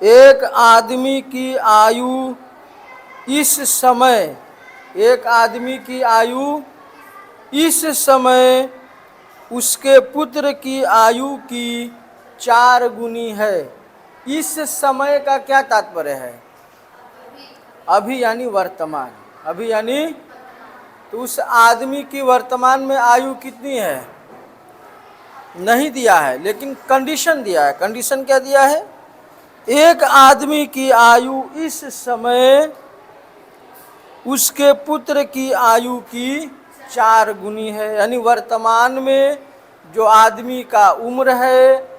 एक आदमी की आयु इस समय, एक आदमी की आयु इस समय उसके पुत्र की आयु की 4 गुनी है। इस समय का क्या तात्पर्य है? अभी यानी वर्तमान। अभी यानी तो उस आदमी की वर्तमान में आयु कितनी है नहीं दिया है, लेकिन कंडीशन दिया है। कंडीशन क्या दिया है? एक आदमी की आयु इस समय उसके पुत्र की आयु की 4 गुनी है। यानी वर्तमान में जो आदमी का उम्र है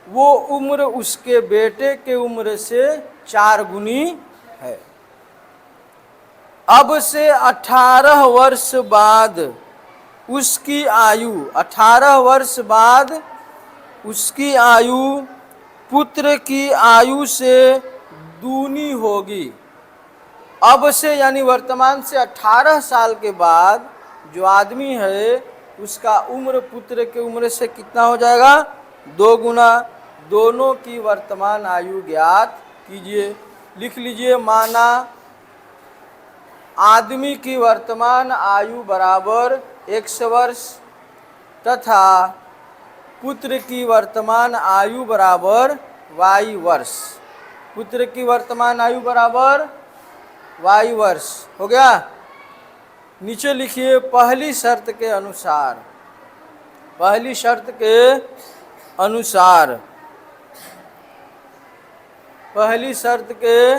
वो उम्र उसके बेटे के उम्र से 4 गुनी है। अब से 18 वर्ष बाद उसकी आयु, 18 वर्ष बाद उसकी आयु पुत्र की आयु से दूनी होगी। अब से यानी वर्तमान से 18 साल के बाद जो आदमी है उसका उम्र पुत्र के उम्र से कितना हो जाएगा? 2 गुना। दोनों की वर्तमान आयु ज्ञात कीजिए। लिख लीजिए, माना आदमी की वर्तमान आयु बराबर x वर्ष तथा पुत्र की वर्तमान आयु बराबर y वर्ष। पुत्र की वर्तमान आयु बराबर y वर्ष हो गया। नीचे लिखिए, पहली शर्त के अनुसार, पहली शर्त के अनुसार, पहली शर्त के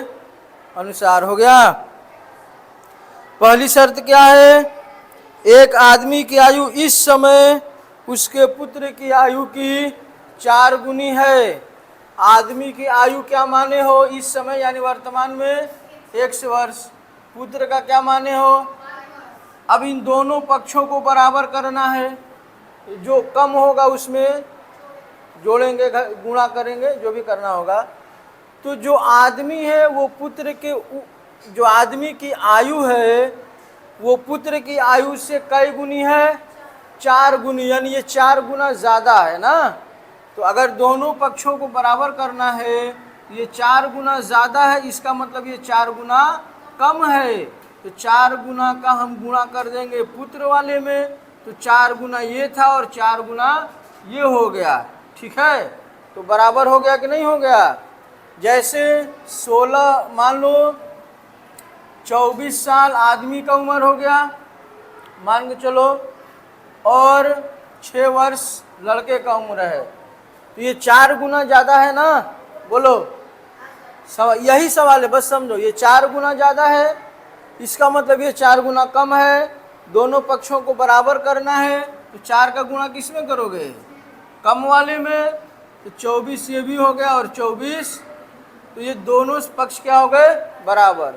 अनुसार हो गया। पहली शर्त क्या है? एक आदमी की आयु इस समय उसके पुत्र की आयु की 4 गुनी है। आदमी की आयु क्या माने हो इस समय यानी वर्तमान में? x वर्ष। पुत्र का क्या माने हो? अब इन दोनों पक्षों को बराबर करना है। जो कम होगा उसमें जोड़ेंगे, गुणा करेंगे, जो भी करना होगा। तो जो आदमी है वो पुत्र के, जो आदमी की आयु है वो पुत्र की आयु से कई गुनी है? 4 गुनी। यानी ये 4 गुना ज़्यादा है ना। तो अगर दोनों पक्षों को बराबर करना है, ये 4 गुना ज़्यादा है, इसका मतलब ये 4 गुना कम है। तो 4 गुना का हम गुणा कर देंगे पुत्र वाले में, तो 4 गुना ये था और 4 गुना ये हो गया। ठीक है, तो बराबर हो गया कि नहीं हो गया? जैसे 16 मान लो 24 साल आदमी का उम्र हो गया मान के चलो, और 6 वर्ष लड़के का उम्र है, तो ये 4 गुना ज़्यादा है ना? बोलो, यही सवाल है, बस समझो। ये 4 गुना ज़्यादा है, इसका मतलब ये 4 गुना कम है। दोनों पक्षों को बराबर करना है, तो 4 का गुणा किस में करोगे? कम वाले में। तो 24 ये भी हो गया और 24, तो ये दोनों पक्ष क्या हो गए? बराबर।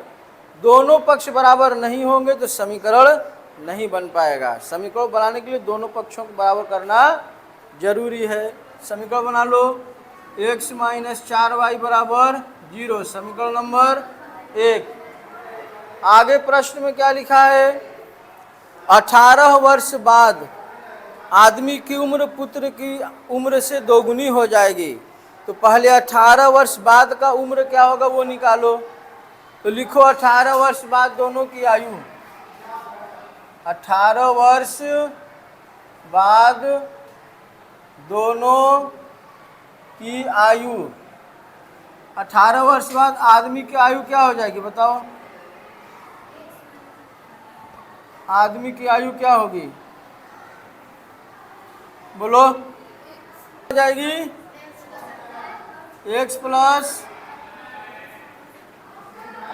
दोनों पक्ष बराबर नहीं होंगे तो समीकरण नहीं बन पाएगा। समीकरण बनाने के लिए दोनों पक्षों को बराबर करना जरूरी है। समीकरण बना लो, x - 4y बराबर 0, समीकरण नंबर 1। आगे प्रश्न में क्या लिखा है? 18 वर्ष बाद आदमी की उम्र पुत्र की उम्र से 2 गुनी हो जाएगी। तो पहले 18 वर्ष बाद का उम्र क्या होगा वो निकालो। तो लिखो 18 वर्ष बाद दोनों की आयु, 18 वर्ष बाद दोनों की आयु, 18 वर्ष बाद आदमी की आयु क्या हो जाएगी बताओ? आदमी की आयु क्या होगी? बोलो। हो जाएगी x प्लस,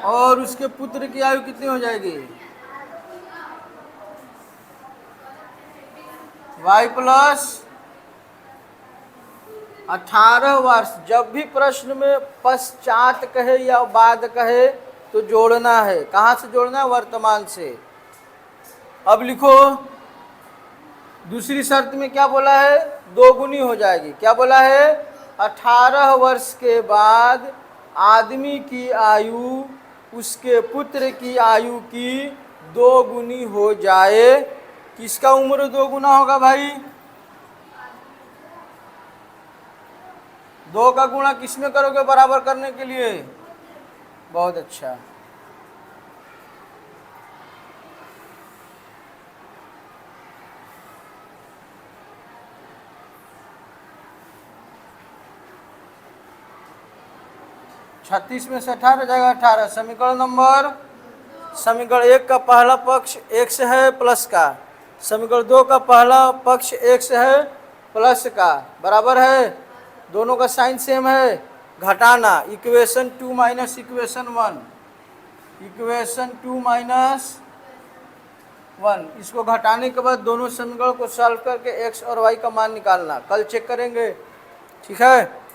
और उसके पुत्र की आयु कितनी हो जाएगी? y प्लस 18 वर्ष। जब भी प्रश्न में पश्चात कहे या बाद कहे तो जोड़ना है। कहाँ से जोड़ना है? वर्तमान से। अब लिखो, दूसरी शर्त में क्या बोला है? 2 गुनी हो जाएगी। क्या बोला है? 18 वर्ष के बाद आदमी की आयु उसके पुत्र की आयु की 2 गुनी हो जाए। किसका उम्र 2 गुना होगा भाई? 2 का गुणा किस में करोगे बराबर करने के लिए? बहुत अच्छा। छत्तीस में से 18 जाएगा 18। समीकरण 1 का पहला पक्ष x है प्लस का, समीकरण 2 का पहला पक्ष x है प्लस का, बराबर है, दोनों का साइन सेम है। घटाना equation 2 minus equation 1, equation 2 minus 1, इसको घटाने के बाद दोनों समीकरण को सॉल्व करके x और y का मान निकालना। कल चेक करेंगे, ठीक है।